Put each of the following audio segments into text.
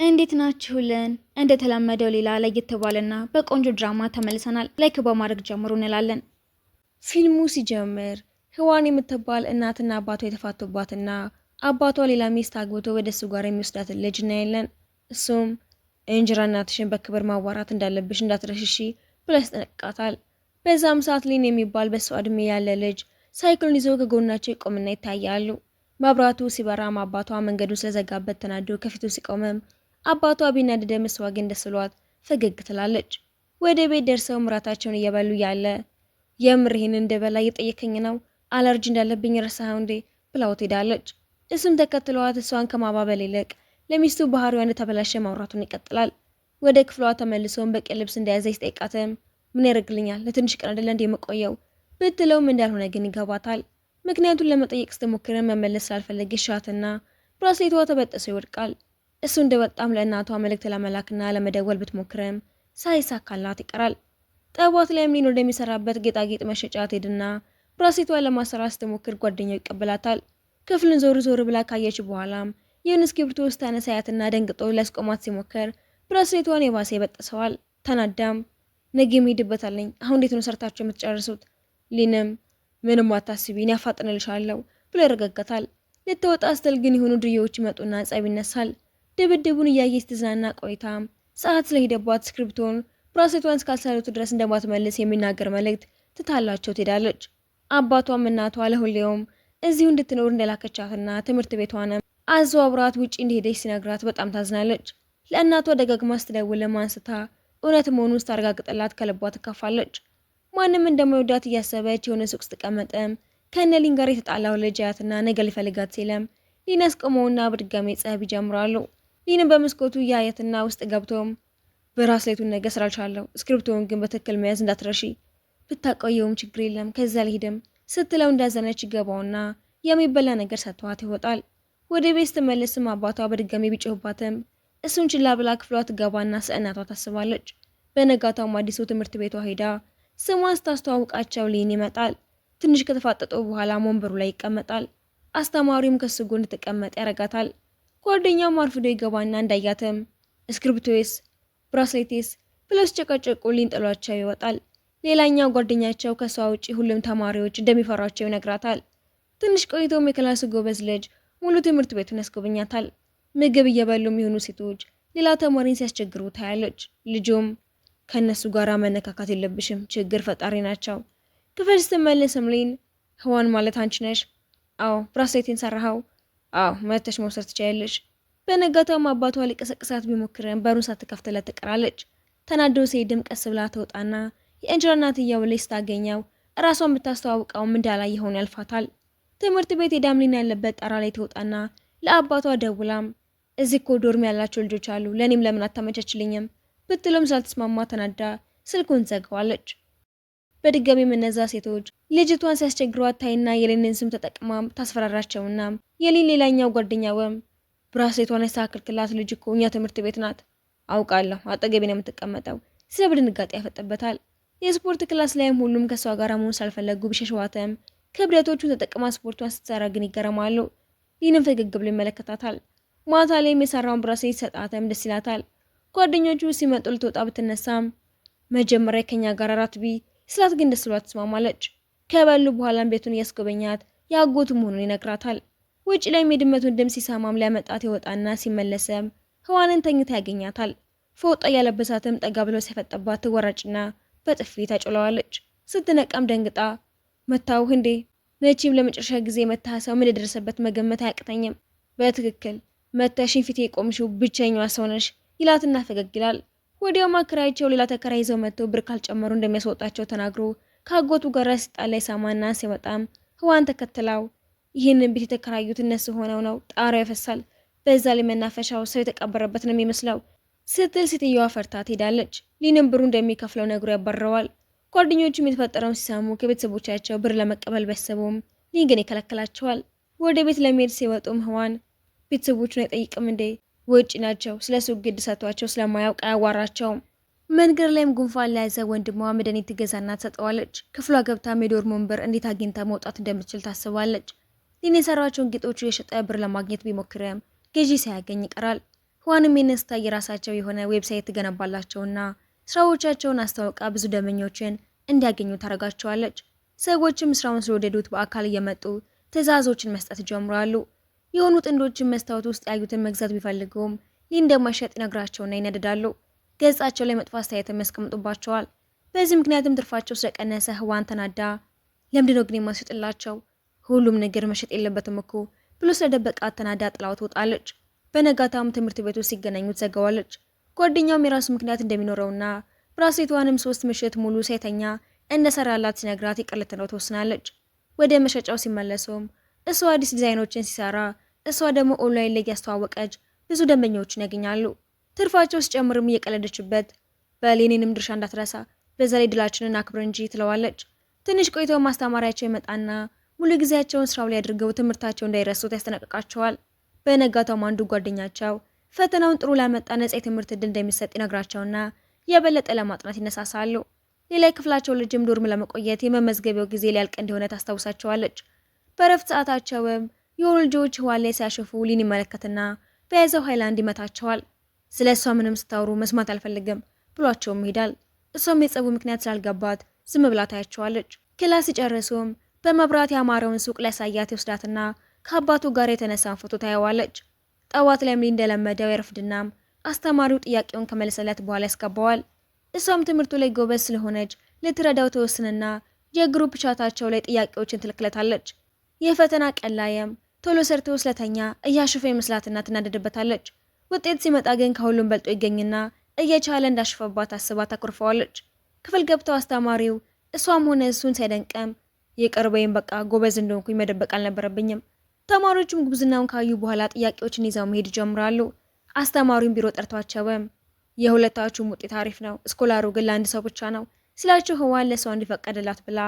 እንዴት ናችሁልን? እንደተለመደው ሌላ ለየት ባለና በቆንጆ ድራማ ተመልሰናል። ላይክ በማድረግ ጀምሩ እንላለን። ፊልሙ ሲጀምር ህዋን የምትባል እናትና አባቷ የተፋቱባትና አባቷ ሌላ ሚስት አግብቶ ወደ እሱ ጋር የሚወስዳትን ልጅ እናያለን። እሱም እንጀራ እናትሽን በክብር ማዋራት እንዳለብሽ እንዳትረሽሺ ብሎ ያስጠነቅቃታል። በዛም ሰዓት ሊን የሚባል በሷ እድሜ ያለ ልጅ ሳይክሉን ይዞ ከጎናቸው ይቆምና ይታያሉ። መብራቱ ሲበራም አባቷ መንገዱን ስለዘጋበት ተናዶ ከፊቱ ሲቆምም አባቷ ቢናደድም እሷ ግን ደስ ብሏት ፈገግ ትላለች። ወደ ቤት ደርሰው ምራታቸውን እየበሉ ያለ የምር ይሄን እንደበላ እየጠየከኝ ነው? አለርጂ እንዳለብኝ ረሳኸው እንዴ? ብላው ትሄዳለች። እሱም ተከትሏት እሷን ከማባበል ይልቅ ለሚስቱ ባህሪዋ እንደተበላሸ ማውራቱን ይቀጥላል። ወደ ክፍሏ ተመልሶም በቂ ልብስ እንደያዘ ይጠይቃትም ምን ያደርግልኛል ለትንሽ ቀን አይደለ እንደ የምቆየው ብትለውም እንዳልሆነ ግን ይገባታል። ምክንያቱን ለመጠየቅ ስትሞክር መመለስ ስላልፈለገች ሻትና ብራስሌቷ ተበጥሶ ይወድቃል። እሱ እንደወጣም ለእናቷ መልእክት ለመላክና ለመደወል ብትሞክርም ሳይሳካላት ይቀራል። ጠዋት ላይም ሊን ወደሚሰራበት ጌጣጌጥ መሸጫ ትሄድና ብራስሌቷን ለማሰራት ስትሞክር ጓደኛው ይቀበላታል። ክፍልን ዞር ዞር ብላ ካየች በኋላም የሆነ እስክሪብቶ ውስጥ ታነሳያትና ደንግጦ ሊያስቆማት ሲሞክር ብራስሌቷን የባሰ ይበጥሰዋል። ተናዳም ነገ እሄድበታለሁ፣ አሁን እንዴት ነው ሰርታችሁ የምትጨርሱት? ሊንም ምንም አታስቢ እኔ አፋጥንልሻለሁ ብሎ ያረጋጋታል። ልትወጣ ስትል ግን የሆኑ ድርዮች ይመጡና ጸብ ይነሳል። ድብድቡን እያየች ትዝናና ቆይታም ሰዓት ስለሄደባት ስክሪፕቶን ብራስሌቷን እስካልሰሩት ድረስ እንደማትመልስ የሚናገር መልእክት ትታላቸው ትሄዳለች። አባቷም እናቷ ለሁሌውም እዚሁ እንድትኖር እንደላከቻትና ትምህርት ቤቷንም አዘዋብራት ውጪ እንደሄደች ሲነግራት በጣም ታዝናለች። ለእናቷ ደጋግማ ስትደውልም አንስታ እውነት መሆኑን ስታረጋግጥላት ከልቧ ትካፋለች። ማንም እንደማይወዳት እያሰበች የሆነ ሱቅ ስትቀመጥም ከነሊን ጋር የተጣላው ልጅ አያትና ነገ ሊፈልጋት ሲለም ሊን ያስቆመውና በድጋሚ ጸብ ይጀምራሉ። ሊንም በመስኮቱ ያያትና ውስጥ ገብቶም ብራስሌቱን ነገ ስራልቻለሁ፣ ስክሪፕቶውን ግን በትክክል መያዝ እንዳትረሺ፣ ብታቆየውም ችግር የለም ከዛ ልሂድም ስትለው እንዳዘነች ይገባውና የሚበላ ነገር ሰጥቷት ይወጣል። ወደ ቤት ስትመለስም አባቷ በድጋሚ ቢጮህባትም እሱን ችላ ብላ ክፍሏ ትገባና ስለእናቷ ታስባለች። በነጋታውም አዲሱ ትምህርት ቤቷ ሄዳ ስሟን ስታስተዋውቃቸው ሊን ይመጣል። ትንሽ ከተፋጠጡ በኋላ ወንበሩ ላይ ይቀመጣል። አስተማሪውም ከሱ ጎን ትቀመጥ ያረጋታል። ጓደኛውም አርፍዶ ይገባና እንዳያትም ስክሪፕቶስ ብራስሌቴስ ብለው ሲጨቀጨቁ ሊን ጥሏቸው ይወጣል። ሌላኛው ጓደኛቸው ከሷ ውጪ ሁሉም ተማሪዎች እንደሚፈሯቸው ይነግራታል። ትንሽ ቆይቶም የክላሱ ጎበዝ ልጅ ሙሉ ትምህርት ቤቱን ያስጎበኛታል። ምግብ እየበሉ የሚሆኑ ሴቶች ሌላ ተማሪን ሲያስቸግሩ ታያለች። ልጁም ከነሱ ጋር መነካካት የለብሽም ችግር ፈጣሪ ናቸው። ክፍል ስትመለስም ሊን ህዋን ማለት አንቺ ነሽ? አዎ። ብራስሌቴን ሰራኸው? አዎ። መተሽ መውሰድ ትችያለሽ። በነጋታውም አባቷ ሊቀሰቅሳት ቢሞክርም በሩን ሳትከፍትለት ትቀራለች። ተናዶ ሲሄድም ቀስ ብላ ትወጣና የእንጀራ እናትየው ልጅ ስታገኘው እራሷን ብታስተዋውቀውም እንዳላየ ሆኖ ያልፋታል። ትምህርት ቤት የዳምሊን ያለበት ጣራ ላይ ትወጣና ለአባቷ ደውላም እዚህ እኮ ዶርም ያላቸው ልጆች አሉ ለኔም ለምን አታመቻችልኝም ብትሎም ስላልተስማማ ተናዳ ስልኩን ዘጋዋለች። በድጋሚም እነዛ ሴቶች ልጅቷን ሲያስቸግሯት ታይና የሊንን ስም ተጠቅማ ታስፈራራቸውና የሊን ሌላኛው ጓደኛውም ብራስሌቷን ያስተካክልክላት ልጅ እኮ እኛ ትምህርት ቤት ናት። አውቃለሁ አጠገቤ ነው የምትቀመጠው። ስለ በድንጋጤ ያፈጠበታል። የስፖርት ክላስ ላይም ሁሉም ከሷ ጋር መሆን ሳልፈለጉ ቢሸሸዋትም ክብደቶቹን ተጠቅማ ስፖርቷን ስትሰራ ግን ይገረማሉ። ሊንም ፈገግ ብሎ ይመለከታታል። ማታ ላይም የሰራውን ብራስሌት ሰጣተም ደስ ይላታል። ጓደኞቹ ሲመጡ ልትወጣ ብትነሳም መጀመሪያ ከኛ ጋር አራት ቢ ስላት ግን ደስ ብሏት ትስማማለች። ከበሉ በኋላም ቤቱን እያስጎበኛት ያጎቱ መሆኑን ይነግራታል። ውጭ ላይም የድመቱን ድምፅ ሲሰማም ሊያመጣት ይወጣና ሲመለሰም ህዋንን ተኝታ ያገኛታል። ፎጣ ያለበሳትም ጠጋ ብሎ ሲፈጠባት ትወራጭና በጥፊ ታጮለዋለች። ስትነቃም ደንግጣ መታውህ እንዴ? መቼም ለመጨረሻ ጊዜ መታህ ሰው ምን የደረሰበት መገመት አያቅተኝም። በትክክል መተሽን ፊቴ የቆምሽው ብቸኛዋ ሰው ነሽ ይላትና ፈገግ ይላል። ወዲያው አከራያቸው ሌላ ተከራይ ይዘው መጥተው ብር ካልጨመሩ እንደሚያስወጣቸው ተናግሮ ከአጎቱ ጋር ሲጣላ ይሰማና ሲወጣም ህዋን ተከትላው ይህንን ቤት የተከራዩት እነሱ ሆነው ነው፣ ጣሪያው ያፈሳል፣ በዛ ላይ መናፈሻው ሰው የተቀበረበት ነው የሚመስለው ስትል ሴትዮዋ ፈርታ ትሄዳለች። ሊንም ብሩ እንደሚከፍለው ነግሮ ያባረዋል። ጓደኞቹም የተፈጠረውን ሲሰሙ ከቤተሰቦቻቸው ብር ለመቀበል ቢያስቡም ሊን ግን ይከለክላቸዋል። ወደ ቤት ለመሄድ ሲወጡም ህዋን ቤተሰቦቹን አይጠይቅም እንዴ? ውጭ ናቸው። ስለሱ ግድ ሰጥቷቸው ስለማያውቅ አያዋራቸውም። መንገድ ላይም ጉንፋን ለያዘ ወንድሟ መድኃኒት ትገዛና ትሰጠዋለች። ክፍሏ ገብታ የዶርም ወንበር እንዴት አግኝታ መውጣት እንደምትችል ታስባለች። ሊን የሰራቸውን ጌጦቹ የሸጠ ብር ለማግኘት ቢሞክርም ገዢ ሳያገኝ ይቀራል። ህዋንም የነስታ የራሳቸው የሆነ ዌብሳይት ትገነባላቸውና ስራዎቻቸውን አስተዋውቃ ብዙ ደንበኞችን እንዲያገኙ ታደርጋቸዋለች። ሰዎችም ስራውን ስለወደዱት በአካል እየመጡ ትዕዛዞችን መስጠት ይጀምራሉ። የሆኑ ጥንዶችን መስታወት ውስጥ ያዩትን መግዛት ቢፈልጉም ሊ እንደማይሸጥ ይነግራቸውና ይነድዳሉ። ገጻቸው ላይ መጥፎ አስተያየትን ያስቀምጡባቸዋል። በዚህ ምክንያትም ትርፋቸው ስለቀነሰ ህዋን ተናዳ ለምንድነው ግን የማይሸጥላቸው? ሁሉም ነገር መሸጥ የለበትም እኮ ብሎ ስለደበቃት ተናዳ ጥላው ትወጣለች። በነጋታም ትምህርት ቤት ውስጥ ሲገናኙ ትዘጋዋለች። ጓደኛውም የራሱ ምክንያት እንደሚኖረውና ብራስሌቷንም 3 ምሽት ሙሉ ሳይተኛ እንደሰራላት ሲነግራት ይቅር ልትለው ትወስናለች። ወደ መሸጫው ሲመለሱም እሷ አዲስ ዲዛይኖችን ሲሰራ እሷ ደግሞ ኦንላይን ላይ ያስተዋወቀች ብዙ ደንበኞችን ያገኛሉ። ትርፋቸው ሲጨምርም እየቀለደችበት በሌኔንም ድርሻ እንዳትረሳ በዛ ላይ ድላችንን አክብር እንጂ ትለዋለች። ትንሽ ቆይተው ማስተማሪያቸው ይመጣና ሙሉ ጊዜያቸውን ስራው ላይ አድርገው ትምህርታቸው እንዳይረሱት ያስጠነቅቃቸዋል። በነጋታው አንዱ ጓደኛቸው ፈተናውን ጥሩ ላመጣ ነጻ የትምህርት እድል እንደሚሰጥ ይነግራቸውና የበለጠ ለማጥናት ይነሳሳሉ። ሌላ የክፍላቸው ልጅም ዶርም ለመቆየት የመመዝገቢያው ጊዜ ሊያልቅ እንደሆነ ታስታውሳቸዋለች። በረፍት ሰዓታቸውም የሆኑ ልጆች ህዋ ላይ ሲያሸፉ ሊን ይመለከትና በያዘው ሃይላንድ ይመታቸዋል። ስለ እሷ ምንም ስታወሩ መስማት አልፈልግም ብሏቸውም ይሄዳል። እሷም የጸቡ ምክንያት ስላልገባት ዝም ብላ ታያቸዋለች። ክላስ ሲጨርሱም በመብራት ያማረውን ሱቅ ሊያሳያት ይወስዳትና ከአባቱ ጋር የተነሳን ፎቶ ታየዋለች። ጠዋት ላይም እንደለመደው ያረፍድናም አስተማሪው ጥያቄውን ከመለሰለት በኋላ ያስገባዋል። እሷም ትምህርቱ ላይ ጎበዝ ስለሆነች ልትረዳው ተወስንና የግሩፕ ቻታቸው ላይ ጥያቄዎችን ትልክለታለች። የፈተና ቀን ላይም ቶሎ ሰርቶ ስለተኛ እያሸፈ ይመስላትና ትናደድበታለች። ውጤት ሲመጣ ግን ከሁሉም በልጦ ይገኝና እየቻለ እንዳሸፈባት አስባ ታኮርፈዋለች። ክፍል ገብተው አስተማሪው እሷም ሆነ እሱን ሳይደንቀም የቀርበይም በቃ ጎበዝ እንደሆንኩኝ መደበቅ አልነበረብኝም። ተማሪዎቹም ጉብዝናውን ካዩ በኋላ ጥያቄዎችን ይዘው መሄድ ይጀምራሉ። አስተማሪውን ቢሮ ጠርቷቸውም የሁለታችሁም ውጤት አሪፍ ነው፣ ስኮላሩ ግን ለአንድ ሰው ብቻ ነው ስላችሁ ህዋን ለሰው እንዲፈቀድላት ብላ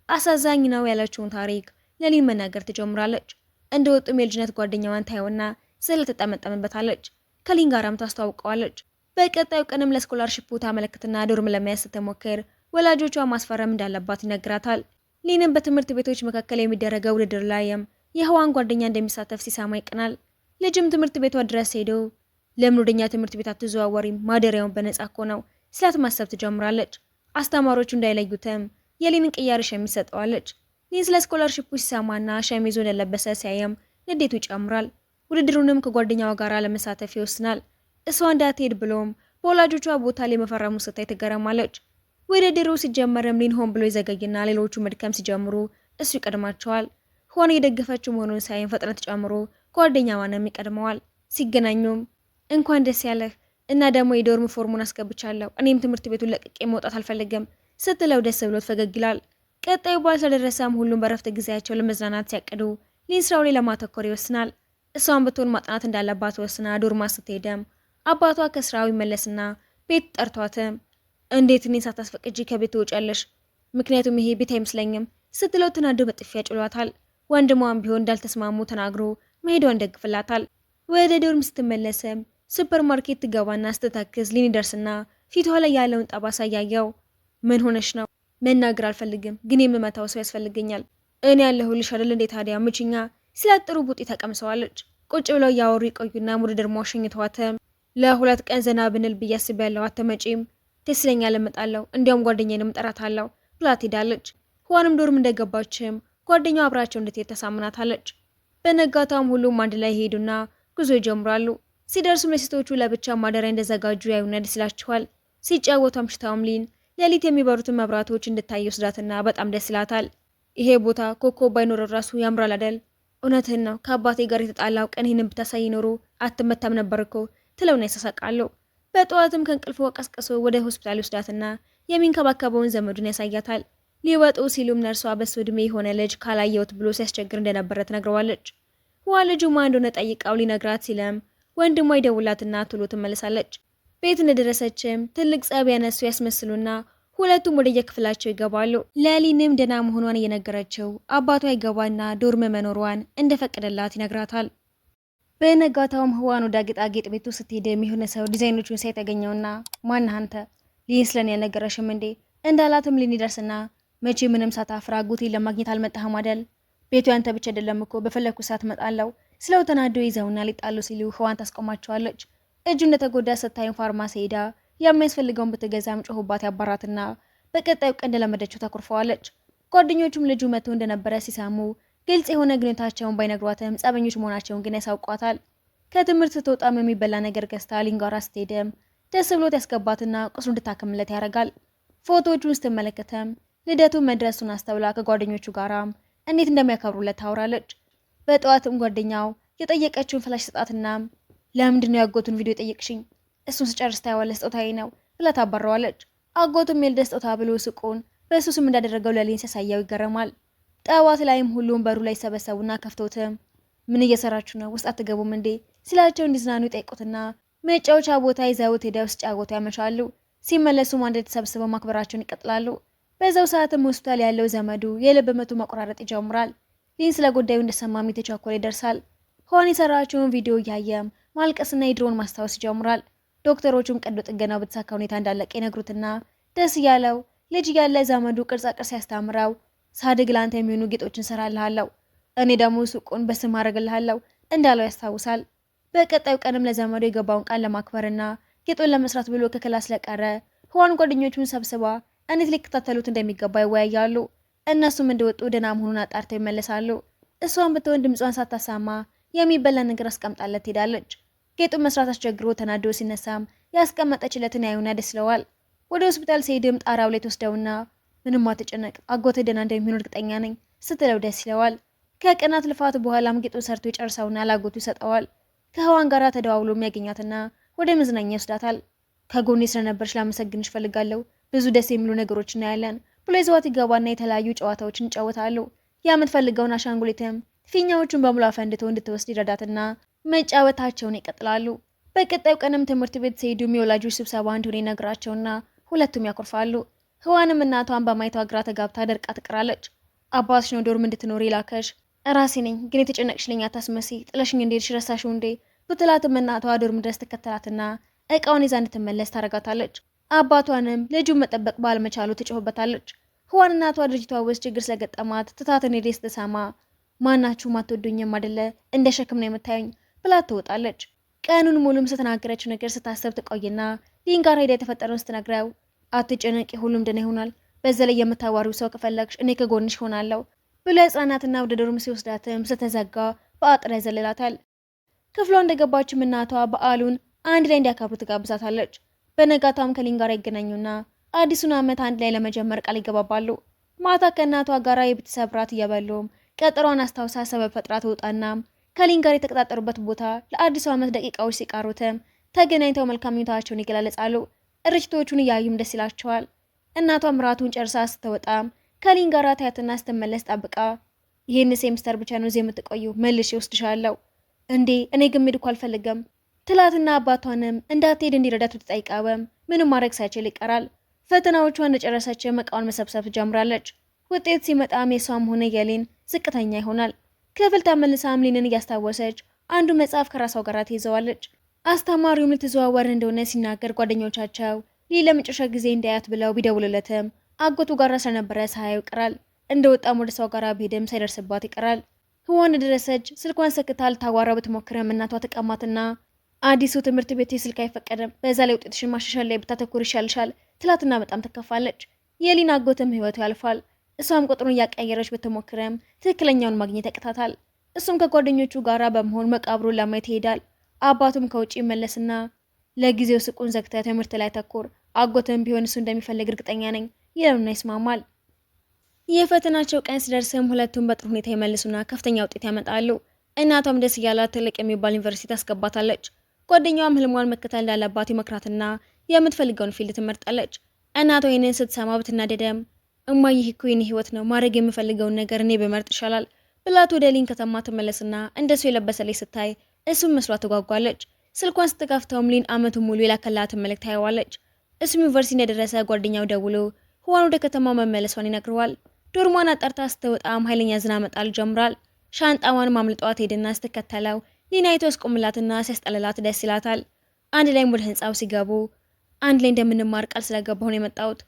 አሳዛኝ ነው ያለችውን ታሪክ ለሊን መናገር ትጀምራለች። እንደወጡም የልጅነት ጓደኛዋን ታየውና ስለተጠመጠምበታለች። ከሊን ጋራም ታስተዋውቀዋለች። በቀጣዩ ቀንም ለስኮላርሺፑ ታመለክትና ዶርም ለመያዝ ስትሞክር ወላጆቿ ማስፈረም እንዳለባት ይነግራታል። ሊንም በትምህርት ቤቶች መካከል የሚደረገው ውድድር ላይም የህዋን ጓደኛ እንደሚሳተፍ ሲሰማ ይቀናል። ልጅም ትምህርት ቤቷ ድረስ ሄዶ ለምን ወደኛ ትምህርት ቤት አትዘዋወሪም? ማደሪያውን በነጻ እኮ ነው ስላት ማሰብ ትጀምራለች። አስተማሪዎቹ እንዳይለዩትም የሊንን ቅያሪ ሸሚዝ ሰጠዋለች። ሊን ስለ ስኮላርሺፑ ሲሰማና ሸሚዙ እንደለበሰ ሲያየም ንዴቱ ይጨምራል። ውድድሩንም ከጓደኛዋ ጋር ለመሳተፍ ይወስናል። እሷ እንዳትሄድ ብሎም በወላጆቿ ቦታ ላይ መፈረሙ ስታይ ትገረማለች። ውድድሩ ሲጀመርም ሊን ሆን ብሎ ይዘገይና ሌሎቹ መድከም ሲጀምሩ እሱ ይቀድማቸዋል። ሆነ የደገፈችው መሆኑን ሳይን ፍጥነት ጨምሮ ጓደኛዋንም ይቀድመዋል። ሲገናኙም እንኳን ደስ ያለህ እና ደግሞ የዶርም ፎርሙን አስገብቻለሁ፣ እኔም ትምህርት ቤቱን ለቅቄ መውጣት አልፈልግም ስትለው ደስ ብሎት ፈገግ ይላል። ቀጣዩ በዓል ስለደረሰም ሁሉም በረፍት ጊዜያቸው ለመዝናናት ሲያቅዱ ሊን ስራው ላይ ለማተኮር ይወስናል። እሷን ብትሆን ማጥናት እንዳለባት ወስና ዶርማ ስትሄደም አባቷ ከስራው ይመለስና ቤት ጠርቷትም እንዴት እኔን ሳታስፈቅጂ ከቤት ትወጫለሽ? ምክንያቱም ይሄ ቤት አይመስለኝም ስትለው ተናዶ በጥፊያ ጭሏታል። ወንድሟም ቢሆን እንዳልተስማሙ ተናግሮ መሄዷን ደግፍላታል። ወደ ዶርም ስትመለስም ሱፐርማርኬት ትገባና ስትታክስ ሊን ይደርስና ፊቷ ላይ ያለውን ጠባሳ ያየው ምን ሆነሽ ነው? መናገር አልፈልግም ግን የምመታው ሰው ያስፈልገኛል። እኔ ያለሁልሽ አይደል እንዴ ታዲያ ምችኛ ስላጥሩ ቡጢ ተቀምሰዋለች። ቁጭ ብለው ያወሩ ይቆዩና ውድድር ማሸኝቷትም ለ2 ቀን ዘና ብንል ብዬ አስቤያለሁ፣ አትመጪም? ደስ ይለኛል እመጣለሁ፣ እንዲያውም ጓደኛዬንም እጠራታለሁ ብላት ሄዳለች። ህዋንም ዶርም እንደገባችም ጓደኛዋ አብራቸው እንድትሄድ ተሳምናታለች። በነጋታም ሁሉም አንድ ላይ ሄዱና ጉዞ ይጀምራሉ። ሲደርሱም ለሴቶቹ ለብቻ ማደሪያ እንደዘጋጁ ያዩና ደስ ይላቸዋል። ሲጫወቱ አምሽታውም ሊን ሌሊት የሚበሩትን መብራቶች እንድታይ ወስዳትና በጣም ደስ ይላታል። ይሄ ቦታ ኮከብ ባይኖረው ራሱ ያምራል አይደል? እውነትህን ነው፣ ከአባቴ ጋር የተጣላው ቀን ይህንን ብታሳይ ኖሮ አትመታም ነበር እኮ ትለውና ይሳሳቃሉ። በጠዋትም ከእንቅልፎ ቀስቅሶ ወደ ሆስፒታል ወስዳትና የሚንከባከበውን ዘመዱን ያሳያታል። ሊወጡ ሲሉም ነርሷ በሱ ዕድሜ የሆነ ልጅ ካላየውት ብሎ ሲያስቸግር እንደነበረ ትነግረዋለች። ህዋ ልጁ ማን እንደሆነ ጠይቃው ሊነግራት ሲለም ወንድሟ ይደውላትና ቶሎ ትመለሳለች። ቤት እንደደረሰችም ትልቅ ጸብ ያነሱ ያስመስሉና ሁለቱም ወደ የክፍላቸው ይገባሉ። ለሊንም ደህና መሆኗን እየነገረችው አባቷ ይገባና ዶርም መኖሯን እንደፈቀደላት ይነግራታል። በነጋታውም ህዋን ወደ ጌጣጌጥ ቤቱ ስትሄድ የሚሆነ ሰው ዲዛይኖቹን ሳይተገኘውና ማነህ አንተ? ሊን ስለኔ ያልነገረሽም እንዴ እንዳላትም ሊን ይደርስና መቼ ምንም ሳታፍራ ጉቴን ለማግኘት አልመጣህም አይደል? ቤቱ ያንተ ብቻ አይደለም እኮ በፈለኩ ሰዓት እመጣለሁ ስለው ተናዶ ይዘውና ሊጣሉ ሲሉ ህዋን ታስቆማቸዋለች። እጁ እንደተጎዳ ስታይም ፋርማሲ ሄዳ የሚያስፈልገውን ብትገዛም ጮሁባት ያባራትና በቀጣዩ ቀን እንደለመደችው ተኩርፈዋለች። ጓደኞቹም ልጁ መጥቶ እንደነበረ ሲሰሙ ግልጽ የሆነ ግንኙነታቸውን ባይነግሯትም ጸበኞች መሆናቸውን ግን ያሳውቋታል። ከትምህርት ስትወጣም የሚበላ ነገር ገዝታ ሊን ጋር ስትሄድም ደስ ብሎት ያስገባትና ቁስሉ እንድታከምለት ያደርጋል። ፎቶዎቹን ስትመለከተም ልደቱ መድረሱን አስተውላ ከጓደኞቹ ጋራም እንዴት እንደሚያከብሩለት ታወራለች። በጠዋትም ጓደኛው የጠየቀችውን ፍላሽ ስጣትና ለምንድነው ያጎቱን ቪዲዮ የጠየቅሽኝ? እሱን ስጨርስ ታየዋለህ፣ ስጦታዬ ነው ብላ ታባረዋለች። አጎቱም የልደት ስጦታ ብሎ ሱቁን በእሱ ስም እንዳደረገው ለሊን ሲያሳየው ይገረማል። ጠዋት ላይም ሁሉም በሩ ላይ ሰበሰቡና ከፍተውትም ምን እየሰራችሁ ነው? ውስጥ አትገቡም እንዴ ሲላቸው እንዲዝናኑ ይጠይቁትና መጫወቻ ቦታ ይዘውት ሄደው ሲጫወቱ ያመሻሉ። ሲመለሱም አንድ ላይ ተሰብስበው ማክበራቸውን ይቀጥላሉ። በዛው ሰዓትም ሆስፒታል ያለው ዘመዱ የልብ ምቱ መቆራረጥ ይጀምራል። ሊን ስለ ጉዳዩ እንደሰማም የተቻኮለ ይደርሳል። ሆን የሰራቸውን ቪዲዮ እያየም ማልቀስና የድሮውን ማስታወስ ይጀምራል። ዶክተሮቹም ቀዶ ጥገናው በተሳካ ሁኔታ እንዳለቀ ይነግሩትና ደስ እያለው ልጅ ያለ ዘመዱ ቅርጻ ቅርጽ ያስተምረው ሳድግ ላንተ የሚሆኑ ጌጦችን ሰራልሃለሁ፣ እኔ ደግሞ ሱቁን በስም አደርግልሃለሁ እንዳለው ያስታውሳል። በቀጣዩ ቀንም ለዘመዱ የገባውን ቃል ለማክበርና ጌጡን ለመስራት ብሎ ከክላስ ለቀረ ህዋን ጓደኞቹን ሰብስባ እንዴት ሊከታተሉት እንደሚገባ ይወያያሉ። እነሱም እንደወጡ ደህና መሆኑን አጣርተው ይመለሳሉ። እሷን ብትሆን ድምጿን ሳታሳማ የሚበላ ነገር አስቀምጣለት ትሄዳለች። ጌጡን መስራት አስቸግሮ ተናዶ ሲነሳም ያስቀመጠችለትን ያዩና ደስ ይለዋል። ወደ ሆስፒታል ሲሄድም ጣራው ላይ ተወስደውና ምንም አትጨነቅ አጎቴ ደህና እንደሚሆን እርግጠኛ ነኝ ስትለው ደስ ይለዋል። ከቀናት ልፋት በኋላም ጌጡን ሰርቶ ይጨርሰውና ላጎቱ ይሰጠዋል። ከህዋን ጋር ተደዋውሎ የሚያገኛትና ወደ መዝናኛ ይወስዳታል። ከጎኔ ስለነበርሽ ላመሰግንሽ ፈልጋለሁ፣ ብዙ ደስ የሚሉ ነገሮች እናያለን ብሎ ይዘዋት ይገባና የተለያዩ ጨዋታዎችን ይጫወታሉ። የምትፈልገውን አሻንጉሊትም ፊኛዎቹን በሙሉ አፈንድቶ እንድትወስድ ይረዳትና መጫወታቸውን ይቀጥላሉ። በቀጣዩ ቀንም ትምህርት ቤት ሲሄዱም የወላጆች ስብሰባ እንደሆነ ይነግራቸውና ሁለቱም ያኮርፋሉ። ህዋንም እናቷን በማየቷ ግራ ተጋብታ ደርቃ ትቀራለች። አባትሽ ነው ዶርም እንድትኖር ይላከሽ? ራሴ ነኝ፣ ግን የተጨነቅሽልኝ አታስመሲ፣ ጥለሽኝ እንዴት ረሳሽው እንዴ ብትላትም እናቷ ዶርም ድረስ ትከተላትና እቃውን ይዛ እንድትመለስ ታረጋታለች። አባቷንም ልጁን መጠበቅ ባለመቻሉ ትጮህበታለች። ህዋን እናቷ ድርጅቷ ውስጥ ችግር ስለገጠማት ትታትን ሄደ ስትሰማ ማናችሁም አትወዱኝም አይደለ እንደ ሸክም ነው የምታዩኝ ብላ ትወጣለች። ቀኑን ሙሉም ስትናገረችው ነገር ስታሰብ ትቆይና ሊን ጋር ሄዳ የተፈጠረውን ስትነግረው አትጨነቂ፣ ሁሉም ደህና ይሆናል፣ በዛ ላይ የምታዋሪው ሰው ከፈለግሽ እኔ ከጎንሽ ሆናለሁ ብሎ ህጻናትና ወደ ዶርም ሲወስዳትም ስተዘጋ በአጥር ያዘልላታል። ክፍሏ እንደገባችም እናቷ በዓሉን አንድ ላይ እንዲያከብሩ ትጋብዛታለች። በነጋታም ከሊን ጋር ይገናኙና አዲሱን ዓመት አንድ ላይ ለመጀመር ቃል ይገባባሉ። ማታ ከእናቷ ጋር የቤተሰብ ራት እየበሉም ቀጠሯን አስታውሳ ሰበብ ፈጥራ ትወጣና ከሊን ጋር የተቀጣጠሩበት ቦታ ለአዲሱ ዓመት ደቂቃዎች ሲቀሩትም ተገናኝተው መልካም ምኞታቸውን ይገላለጻሉ። እርጅቶቹን እያዩም ደስ ይላቸዋል። እናቷም ራቱን ጨርሳ ስትወጣም ከሊን ጋር ታያትና ስትመለስ ጠብቃ ይህን ሴምስተር ብቻ ነው እዚህ የምትቆዩ፣ መልሼ ወስድሻለሁ። እንዴ እኔ ግን መሄድ እኮ አልፈልግም ትላትና አባቷንም እንዳትሄድ እንዲረዳት ብትጠይቀውም ምንም ማድረግ ሳይችል ይቀራል። ፈተናዎቿን እንደጨረሰች እቃዋን መሰብሰብ ትጀምራለች። ውጤት ሲመጣም የሷም ሆነ የሊን ዝቅተኛ ይሆናል። ክፍል ተመልሳም ሊንን እያስታወሰች አንዱ መጽሐፍ ከራሷ ጋር ትይዘዋለች። አስተማሪውም ልትዘዋወር እንደሆነ ሲናገር ጓደኞቻቸው ሊን ለመጨረሻ ጊዜ እንዳያት ብለው ቢደውሉለትም አጎቱ ጋር ስለነበረ ሳያዩ ይቀራል። እንደወጣም ወደ ሰው ጋር ቢሄድም ሳይደርስባት ይቀራል። ህዋን ደረሰች። ስልኳን ሰክታ ልታዋራው ብትሞክርም እናቷ ተቀማትና አዲሱ ትምህርት ቤት ስልክ አይፈቀድም፣ በዛ ላይ ውጤትሽን ማሻሻል ላይ ብታተኩር ይሻልሻል ትላትና በጣም ትከፋለች። የሊን አጎትም ህይወቱ ያልፋል። እሷም ቁጥሩን እያቀየረች ብትሞክርም ትክክለኛውን ማግኘት ያቅታታል። እሱም ከጓደኞቹ ጋራ በመሆን መቃብሩን ለማየት ይሄዳል። አባቱም ከውጭ ይመለስና ለጊዜው ስቁን ዘግተ ትምህርት ላይ ተኩር፣ አጎትም ቢሆን እሱ እንደሚፈልግ እርግጠኛ ነኝ ይለውና ይስማማል። የፈተናቸው ቀን ሲደርስም ሁለቱም በጥሩ ሁኔታ ይመልሱና ከፍተኛ ውጤት ያመጣሉ። እናቷም ደስ እያላት ትልቅ የሚባል ዩኒቨርሲቲ ታስገባታለች። ጓደኛዋም ህልሟን መከተል እንዳለባት ይመክራትና የምትፈልገውን ፊልድ ትመርጣለች። እናቷ ይህንን ስትሰማ ብትናደደም እማዬ ይህ እኮ የኔ ህይወት ነው፣ ማድረግ የምፈልገውን ነገር እኔ በመርጥ ይሻላል ብላት ወደ ሊን ከተማ ትመለስና እንደሱ የለበሰለች ስታይ እሱም መስሏ ትጓጓለች። ስልኳን ስትከፍተውም ሊን አመቱን ሙሉ የላከላትን መልእክት ታየዋለች። እሱም ዩኒቨርሲቲ እንደደረሰ ጓደኛው ደውሎ ህዋን ወደ ከተማው መመለሷን ይነግረዋል። ዶርሟን አጣርታ ስትወጣም ኃይለኛ ዝናብ መጣል ጀምሯል። ሻንጣዋን ማምልጧት ሄድና ስትከተለው ሊን አይቶ ያስቆምላትና ሲያስጠልላት ደስ ይላታል። አንድ ላይ ወደ ህንጻው ሲገቡ አንድ ላይ እንደምንማር ቃል ስለገባሁ ነው የመጣሁት፣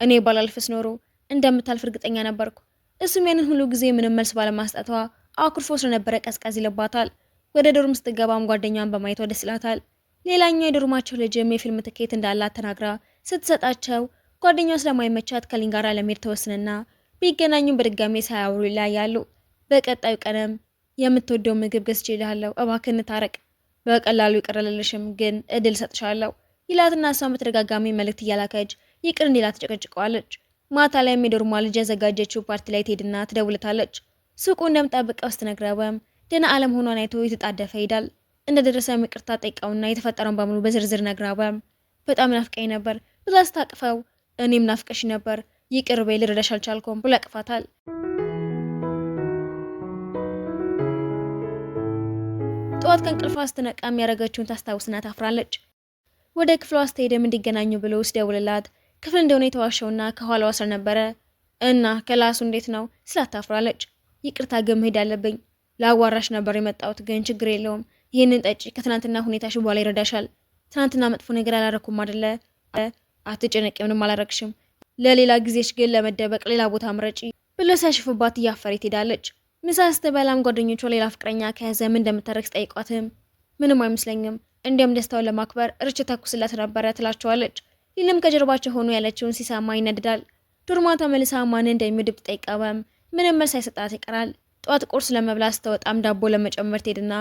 እኔ ባላልፍስ ኖሮ እንደምታልፍ እርግጠኛ ነበርኩ። እሱም ያንን ሁሉ ጊዜ ምንም መልስ ባለማስጠቷ አኩርፎ ስለነበረ ቀዝቀዝ ይልባታል። ወደ ዶርም ስትገባም ጓደኛዋን በማየቷ ደስ ይላታል። ሌላኛው የዶርማቸው ልጅም የፊልም ትኬት እንዳላት ተናግራ ስትሰጣቸው ጓደኛዋ ስለማይመቻት ከሊን ጋር ለመሄድ ተወስንና ቢገናኙም በድጋሜ ሳያወሩ ይለያያሉ። በቀጣዩ ቀንም የምትወደው ምግብ ገዝቼልሃለሁ፣ እባክህ እንታረቅ፣ በቀላሉ ይቅር አልልሽም ግን እድል ሰጥሻለሁ ይላትና እሷን በተደጋጋሚ መልእክት እያላከች ይቅር እንዲላት ትጨቀጭቀዋለች። ማታ ላይም የዶርሟ ልጅ ያዘጋጀችው ፓርቲ ላይ ትሄድና ትደውልታለች። ሱቁ እንደምጠብቀው ስትነግረውም ደህና አለመሆኗን አይቶ የተጣደፈ ይሄዳል። እንደደረሰም ይቅርታ ጠይቀውና የተፈጠረውን በሙሉ በዝርዝር ነግረውም በጣም ናፍቀኝ ነበር ብላ ስታቅፈው እኔም ናፍቀሽ ነበር ይቅር በይ ልረዳሽ አልቻልኩም ብሎ ያቅፋታል። ጠዋት ከእንቅልፏ ስትነቃም ያደረገችውን ታስታውስና ታፍራለች። ወደ ክፍሏ ስትሄድም እንዲገናኙ ብሎ ሲደውልላት ክፍል እንደሆነ የተዋሸውና ከኋላዋ ስር ነበረ እና ክላሱ እንዴት ነው ስላት ታፍራለች። ይቅርታ ግን መሄድ አለብኝ፣ ላዋራሽ ነበር የመጣሁት ግን ችግር የለውም፣ ይህንን ጠጪ፣ ከትናንትና ሁኔታሽ በኋላ ይረዳሻል። ትናንትና መጥፎ ነገር አላረኩም አይደለ? አትጨነቂ፣ ምንም አላረግሽም፣ ለሌላ ጊዜሽ ግን ለመደበቅ ሌላ ቦታ ምረጪ ብሎ ሲያሽፍባት እያፈረች ትሄዳለች። ምሳ ስትበላም ጓደኞቿ ሌላ ፍቅረኛ ከያዘ ምን እንደምታረግ ጠይቋትም ምንም አይመስለኝም፣ እንዲያም ደስታውን ለማክበር ርችት ተኩስላት ነበረ ትላቸዋለች። ሊልም ከጀርባቸው ሆኖ ያለችውን ሲሰማ ይነድዳል። ዶርማ ተመልሳ ማን እንደሚድብ ጠይቀውም ምንም መልስ ሳይሰጣት ይቀራል። ጠዋት ቁርስ ለመብላት ስትወጣም ዳቦ ለመጨመር ትሄድና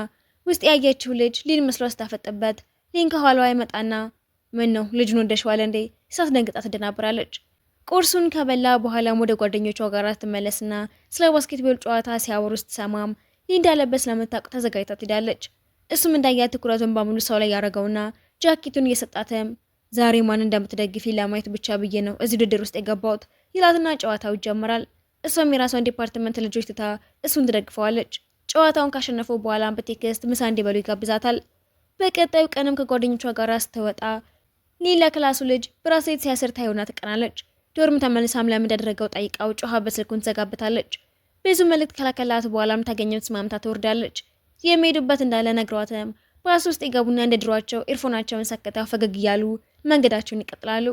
ውስጥ ያየችው ልጅ ሊን መስሎ ስታፈጥበት ሊን ከኋላዋ ይመጣና ምን ነው ልጁን ወደሽዋል እንዴ ሳትደንግጣ ትደናብራለች። ቁርሱን ከበላ በኋላም ወደ ጓደኞቿ ጋር ትመለስና ስለ ባስኬትቦል ጨዋታ ሲያወሩ ስትሰማም ሊን እንዳለበት ስለምታውቅ ተዘጋጅታ ትሄዳለች። እሱም እንዳያት ትኩረቱን በሙሉ ሰው ላይ ያደረገውና ጃኬቱን እየሰጣትም ዛሬ ማን እንደምትደግፊ ለማየት ብቻ ብዬ ነው እዚህ ውድድር ውስጥ የገባሁት ይላትና ጨዋታው ይጀምራል። እሷም የራሷን ዲፓርትመንት ልጆች ትታ እሱን ትደግፈዋለች። ጨዋታውን ካሸነፉ በኋላ በቴክስት ምሳ እንዲበሉ ይጋብዛታል። በቀጣዩ ቀንም ከጓደኞቿ ጋር ስትወጣ ሊን ለክላሱ ልጅ ብራስሌት ሲያስር ታየውና ትቀናለች። ዶርም ተመልሳም ለምን እንዳደረገው ጠይቃው ጮሃ በስልኩን ትዘጋበታለች። ብዙ መልእክት ከላከላት በኋላም ታገኘው ተስማምታ ትወርዳለች። የሚሄዱበት እንዳለ ነግሯትም ባስ ውስጥ ይገቡና እንደ ድሯቸው ኤርፎናቸውን ሰክተው ፈገግ እያሉ መንገዳቸውን ይቀጥላሉ።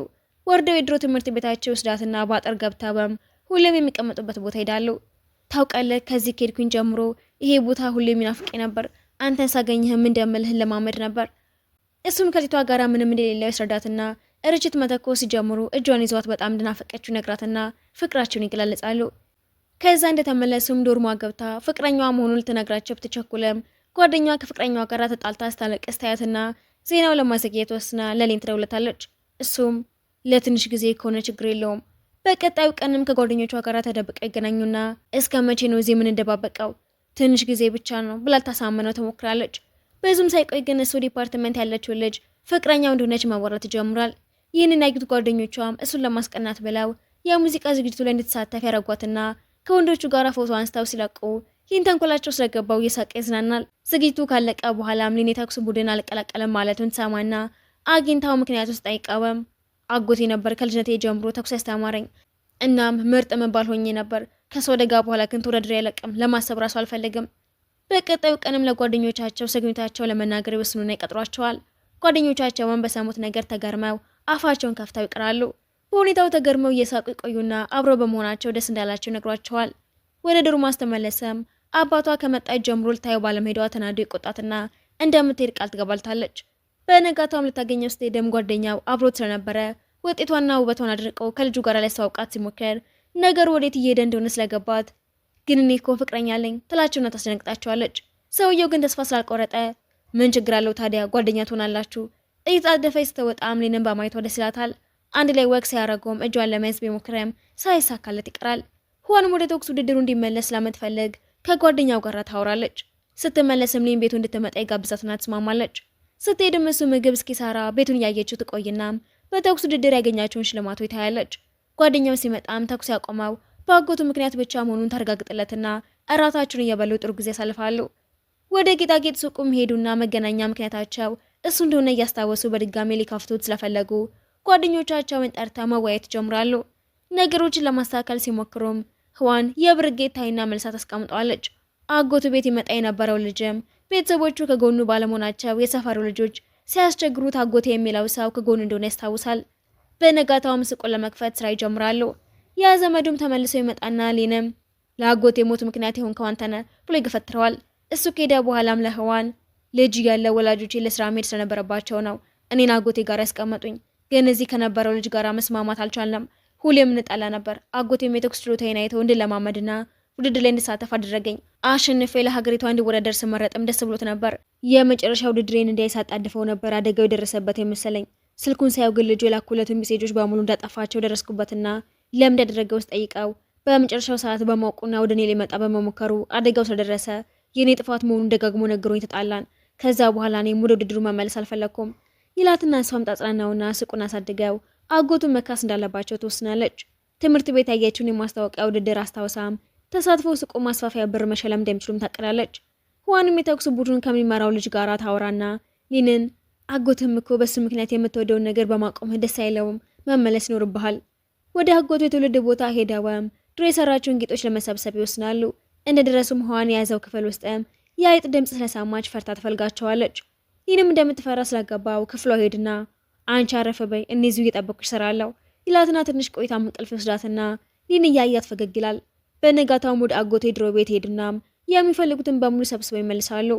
ወርደው የድሮ ትምህርት ቤታቸው ወስዳትና በአጥር ገብተውም ሁሌም የሚቀመጡበት ቦታ ሄዳሉ። ታውቃለህ ከዚህ ከሄድኩኝ ጀምሮ ይሄ ቦታ ሁሌም ይናፍቀኝ ነበር፣ አንተን ሳገኝህም እንደምልህን ለማመድ ነበር። እሱም ከሊቷ ጋራ ምንም እንደሌለው ያስረዳትና ርችት መተኮስ ሲጀምሩ እጇን ይዘዋት በጣም እንደናፈቀችው ነግራትና ፍቅራቸውን ይገላለጻሉ። ከዛ እንደተመለሱም ዶርሟ ገብታ ፍቅረኛዋ መሆኑን ልትነግራቸው ብትቸኩለም ጓደኛዋ ከፍቅረኛዋ ጋር ተጣልታ ስታለቅስ ታያትና ዜናው ለማዘግየት ወስና ለሊን ትደውለታለች። እሱም ለትንሽ ጊዜ ከሆነ ችግር የለውም። በቀጣዩ ቀንም ከጓደኞቿ ጋር ተደብቀው ይገናኙና እስከ መቼ ነው እዚህ ምን እንደባበቀው ትንሽ ጊዜ ብቻ ነው ብላ ታሳመነው ትሞክራለች። ብዙም ሳይቆይ ግን እሱ ዲፓርትመንት ያለችው ልጅ ፍቅረኛው እንደሆነች ማወራት ይጀምራል። ይህንን ያዩት ጓደኞቿም እሱን ለማስቀናት ብለው የሙዚቃ ዝግጅቱ ላይ እንድትሳተፍ ያደርጓትና ከወንዶቹ ጋር ፎቶ አንስተው ሲለቁ ይህን ተንኮላቸው ስለገባው እየሳቀ ይዝናናል። ዝግጅቱ ካለቀ በኋላም ሊን የተኩስ ቡድን አልቀላቀለም ማለቱን ትሰማና አግኝታው ምክንያት ውስጥ አይቀበም አጎቴ ነበር ከልጅነቴ ጀምሮ ተኩስ ያስተማረኝ፣ እናም ምርጥ መባል ሆኜ ነበር። ከሰው ደጋ በኋላ ግን ተወዳድሬ አይለቅም፣ ለማሰብ ራሱ አልፈልግም። በቀጣዩ ቀንም ለጓደኞቻቸው ስግኝታቸው ለመናገር ይወስኑና ይቀጥሯቸዋል። ጓደኞቻቸውን በሰሙት ነገር ተገርመው አፋቸውን ከፍተው ይቀራሉ። በሁኔታው ተገርመው እየሳቁ ይቆዩና አብረው በመሆናቸው ደስ እንዳላቸው ይነግሯቸዋል። ወደ ዶርሟ ስትመለስም አባቷ ከመጣች ጀምሮ ልታየው ባለመሄዷ ተናዶ ይቆጣትና እንደምትሄድ ቃል ትገባልታለች። በነጋታውም ልታገኘው ስትሄድም ጓደኛው አብሮት ስለነበረ ውጤቷና ውበቷን አድርቀው ከልጁ ጋር ሊያስተዋውቃት ሲሞክር ነገሩ ወዴት እየሄደ እንደሆነ ስለገባት ግን እኔ እኮ ፍቅረኛ አለኝ ትላቸውና ታስደነግጣቸዋለች። ሰውየው ግን ተስፋ ስላልቆረጠ ምን ችግር አለው ታዲያ ጓደኛ ትሆናላችሁ። እየተጣደፈች ስትወጣም ሊንን በማየቷ ደስ ይላታል። አንድ ላይ ወግ ሲያደርገውም እጇን ለመያዝ ቢሞክርም ሳይሳካለት ይቀራል። ሁዋንም ወደ ተኩስ ውድድሩ እንዲመለስ ስለምትፈልግ ከጓደኛው ጋር ታወራለች። ስትመለስም ሊን ቤቱ እንድትመጣ ይጋብዛትና ትስማማለች። ስትሄድም እሱ ምግብ እስኪሰራ ቤቱን እያየችው ትቆይና በተኩስ ውድድር ያገኛቸውን ሽልማቶች ታያለች። ጓደኛው ሲመጣም ተኩስ ያቆመው በአጎቱ ምክንያት ብቻ መሆኑን ታረጋግጥለትና እራታቸውን እየበሉ ጥሩ ጊዜ ያሳልፋሉ። ወደ ጌጣጌጥ ሱቁም ሄዱና መገናኛ ምክንያታቸው እሱ እንደሆነ እያስታወሱ በድጋሚ ሊከፍቱት ስለፈለጉ ጓደኞቻቸውን ጠርታ መወያየት ጀምራሉ። ነገሮችን ለማስተካከል ሲሞክሩም ህዋን የብር ጌታይና መልሳ ታስቀምጠዋለች። አጎቱ ቤት ይመጣ የነበረው ልጅም ቤተሰቦቹ ከጎኑ ባለመሆናቸው የሰፈሩ ልጆች ሲያስቸግሩት አጎቴ የሚለው ሰው ከጎኑ እንደሆነ ያስታውሳል። በነጋታውም ሱቁን ለመክፈት ስራ ይጀምራሉ። ያ ዘመዱም ተመልሶ ይመጣና ሊንም ለአጎቴ ሞት ምክንያት የሆንከው አንተ ነህ ብሎ ይገፈትረዋል። እሱ ከሄደ በኋላም ለህዋን ልጅ ያለ ወላጆቼ ለስራ መሄድ ስለነበረባቸው ነው እኔን አጎቴ ጋር ያስቀመጡኝ። ግን እዚህ ከነበረው ልጅ ጋር መስማማት አልቻልንም። ሁሌም እንጣላ ነበር። አጎቴም የተኩስ ችሎታዬን አይተው እንድለማመድና ውድድር ላይ እንድሳተፍ አደረገኝ። አሸንፌ ለሀገሪቷ እንዲወዳደር ስመረጥም ደስ ብሎት ነበር። የመጨረሻ ውድድሬን እንዳይሳጣድፈው ነበር አደጋው የደረሰበት የመሰለኝ። ስልኩን ሳየው ግን ልጁ የላኩለትን ሜሴጆች በሙሉ እንዳጠፋቸው ደረስኩበትና ለምን እንዳደረገው ውስጥ ጠይቀው በመጨረሻው ሰዓት በማወቁና ወደ እኔ ሊመጣ በመሞከሩ አደጋው ስለደረሰ የኔ ጥፋት መሆኑን ደጋግሞ ነግሮኝ ተጣላን። ከዛ በኋላ እኔም ወደ ውድድሩ መመለስ አልፈለኩም ይላትና እሷም ጣጽናናውና ስቁን አሳድገው አጎቱን መካስ እንዳለባቸው ትወስናለች። ትምህርት ቤት ያየችውን የማስታወቂያ ውድድር አስታውሳም ተሳትፎ ስቁ ማስፋፊያ ብር መሸለም እንደሚችሉም ታቅዳለች። ሁዋንም የተኩስ ቡድኑን ከሚመራው ልጅ ጋር ታወራና ሊንን አጎትም እኮ በሱ ምክንያት የምትወደውን ነገር በማቆምህ ደስ አይለውም፣ መመለስ ይኖርብሃል። ወደ አጎቱ የትውልድ ቦታ ሄደውም ድሮ የሰራቸውን ጌጦች ለመሰብሰብ ይወስናሉ። እንደደረሱም ሁዋን የያዘው ክፍል ውስጥም የአይጥ ድምፅ ስለሰማች ፈርታ ትፈልጋቸዋለች። ሊንም እንደምትፈራ ስላገባው ክፍሏ ሄድና አንቺ አረፈ በይ እኔ እዚሁ እየጠበኩሽ እሰራለሁ ይላትና ትንሽ ቆይታ እንቅልፍ ይወስዳትና ሊን እያያት ፈገግ ይላል። በነጋታው ሙድ አጎቴ ድሮ ቤት ሄድና የሚፈልጉትን በሙሉ ሰብስበው ይመልሳሉ።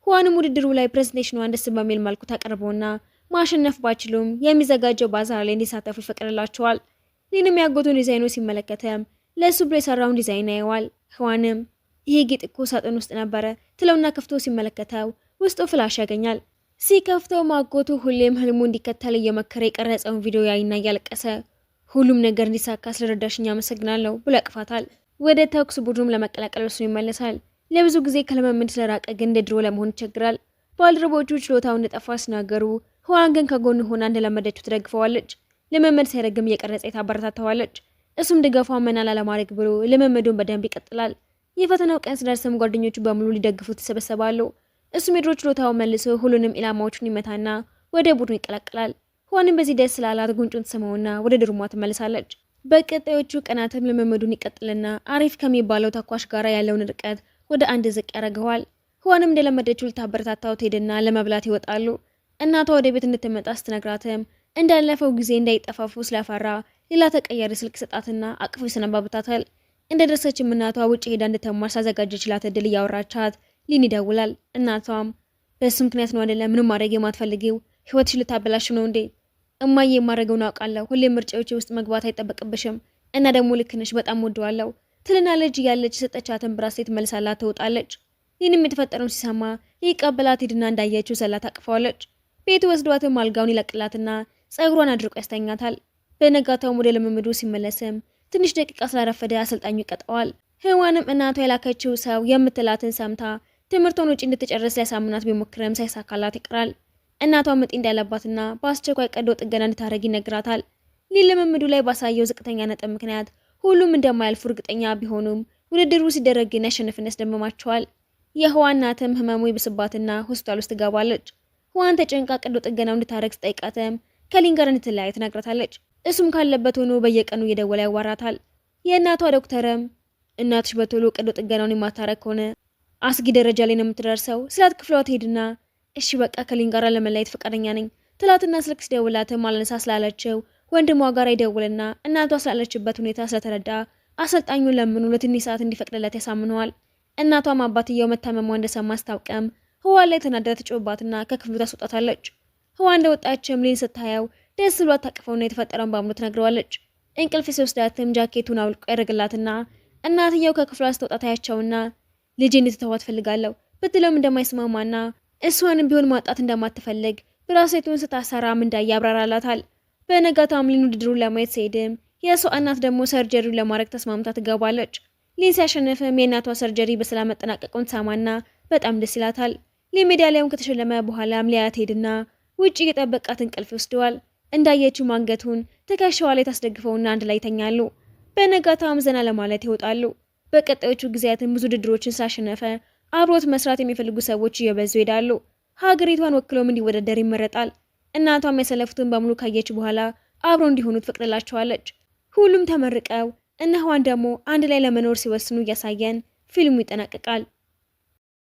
ሁዋንም ውድድሩ ላይ ፕሬዘንቴሽኗን ደስ በሚል መልኩ ታቀርበውና ማሸነፍ ባችሉም የሚዘጋጀው ባዛር ላይ እንዲሳተፉ ይፈቅድላቸዋል። ሊንም ያጎቱን ዲዛይኑ ሲመለከተም ለእሱ ብሎ የሰራውን ዲዛይን ያየዋል። ሁዋንም ይሄ ጌጥ እኮ ሳጥን ውስጥ ነበረ ትለውና ከፍቶ ሲመለከተው ውስጡ ፍላሽ ያገኛል። ሲከፍተው ማጎቱ ሁሌም ህልሙ እንዲከተል እየመከረ የቀረጸውን ቪዲዮ ያይና እያለቀሰ ሁሉም ነገር እንዲሳካ ስለረዳሽኝ አመሰግናለሁ ብሎ ያቅፋታል። ወደ ተኩስ ቡድኑም ለመቀላቀል እሱ ይመለሳል። ለብዙ ጊዜ ከልምምድ ስለራቀ ግን እንደ ድሮ ለመሆን ይቸግራል። ባልደረቦቹ ችሎታው እንደጠፋ ሲናገሩ ሁዋን ግን ከጎን ሆና እንደለመደችው ትደግፈዋለች። ልምምድ ሳይረግም እየቀረጸ ታበረታተዋለች። እሱም ድጋፏን መና ላለማድረግ ብሎ ልምምዱን በደንብ ይቀጥላል። የፈተናው ቀን ሲደርስም ጓደኞቹ በሙሉ ሊደግፉት ይሰበሰባሉ። እሱም የድሮ ችሎታውን መልሶ ሁሉንም ኢላማዎቹን ይመታና ወደ ቡድኑ ይቀላቀላል። ሁዋንም በዚህ ደስ ስላላት ጉንጩን ትስመውና ወደ ድርሟ ትመልሳለች። በቀጣዮቹ ቀናትም ልምምዱን ይቀጥልና አሪፍ ከሚባለው ተኳሽ ጋር ያለውን ርቀት ወደ አንድ ዝቅ ያደርገዋል። ሁዋንም እንደለመደችው ልታበረታታው ትሄድና ለመብላት ይወጣሉ። እናቷ ወደ ቤት እንድትመጣ ስትነግራትም እንዳለፈው ጊዜ እንዳይጠፋፉ ስለፈራ ሌላ ተቀያሪ ስልክ ሰጣትና አቅፎ ይሰነባብታታል። እንደደረሰችም እናቷ ውጭ ሄዳ እንድትማር ሳዘጋጀችላት እድል እያወራቻት ሊን ይደውላል። እናቷም በሱ ምክንያት ነው አይደለም ምንም ማድረግ የማትፈልጊው ህይወትሽ ልታበላሽ ነው እንዴ? እማዬ የማደርገውን አውቃለሁ። ሁሌም ምርጫዎቼ ውስጥ መግባት አይጠበቅብሽም እና ደግሞ ልክ ነሽ፣ በጣም ወደዋለሁ ትልና ልጅ እያለች የሰጠቻትን ብራስሌት መልሳላት ትወጣለች። ሊንም የተፈጠረውን ሲሰማ ይቀበላት ሄድና እንዳየችው ዘላ ታቅፈዋለች። ቤቱ ወስዷትም አልጋውን ይለቅላትና ጸጉሯን አድርቆ ያስተኛታል። በነጋታውም ወደ ልምምዱ ሲመለስም ትንሽ ደቂቃ ስላረፈደ አሰልጣኙ ይቀጠዋል። ህዋንም እናቷ የላከችው ሰው የምትላትን ሰምታ ትምህርቷን ውጪ እንድትጨርስ ሊያሳምናት ቢሞክርም ሳይሳካላት ይቀራል። እናቷ ምጥ እንዳለባትና በአስቸኳይ ቀዶ ጥገና እንድታደርግ ይነግራታል። ሊን ልምምዱ ላይ ባሳየው ዝቅተኛ ነጥብ ምክንያት ሁሉም እንደማያልፉ እርግጠኛ ቢሆኑም ውድድሩ ሲደረግ ግን ያሸንፍን ያስደምማቸዋል። የህዋን እናትም ህመሙ ይብስባትና ሆስፒታል ውስጥ ትገባለች። ህዋን ተጨንቃ ቀዶ ጥገናው እንድታደርግ ስጠይቃትም ከሊን ጋር እንድትለያይ ትነግራታለች። እሱም ካለበት ሆኖ በየቀኑ እየደወለ ያዋራታል። የእናቷ ዶክተርም እናትሽ በቶሎ ቀዶ ጥገናውን የማታረግ ከሆነ አስጊ ደረጃ ላይ ነው የምትደርሰው ስላት ክፍሏ ትሄድና እሺ በቃ ከሊን ጋር ለመለያየት ፈቃደኛ ነኝ ትላትና ስልክ ሲደውላትም አልነሳ ስላለችው ወንድሟ ጋር ይደውልና እናቷ ስላለችበት ሁኔታ ስለተረዳ አሰልጣኙን ለምኑ ለትንሽ ሰዓት እንዲፈቅድለት ያሳምነዋል። እናቷም አባትየው መታመሟ እንደሰማ አስታውቀም ህዋን ላይ ተናዳ ትጮህባትና ከክፍሉ ታስወጣታለች። ህዋን እንደወጣችም ሊን ስታየው ደስ ብሏት ታቅፈውና የተፈጠረውን በሙሉ ትነግረዋለች። እንቅልፍ ሲወስዳትም ጃኬቱን አውልቆ ያደርግላትና እናትየው ከክፍሏ ስትወጣ ታያቸውና ልጄ እንድትተዋት ፈልጋለሁ ብትለውም እንደማይስማማና እሷንም ቢሆን ማጣት እንደማትፈልግ ብራስሌቱን ስታሰራም እንዳየ ያብራራላታል። በነጋታም ሊን ውድድሩን ለማየት ሲሄድም የእሷ እናት ደግሞ ሰርጀሪውን ለማድረግ ተስማምታ ትገባለች። ሊን ሲያሸንፍም የእናቷ ሰርጀሪ በሰላም መጠናቀቁን ትሰማና በጣም ደስ ይላታል። ሊን ሜዳሊያውን ከተሸለመ በኋላም ሊያያት ሄድና ውጭ የጠበቃት እንቅልፍ ይወስደዋል። እንዳየችው አንገቱን ትከሻዋ ላይ ታስደግፈውና አንድ ላይ ይተኛሉ። በነጋታም ዘና ለማለት ይወጣሉ። በቀጣዮቹ ጊዜያትን ብዙ ውድድሮችን ስላሸነፈ አብሮት መስራት የሚፈልጉ ሰዎች እየበዙ ይሄዳሉ። ሀገሪቷን ወክሎም እንዲወዳደር ይመረጣል። እናቷም ያሰለፉትን በሙሉ ካየች በኋላ አብሮ እንዲሆኑ ትፈቅድላቸዋለች። ሁሉም ተመርቀው እነ ህዋን ደግሞ አንድ ላይ ለመኖር ሲወስኑ እያሳየን ፊልሙ ይጠናቀቃል።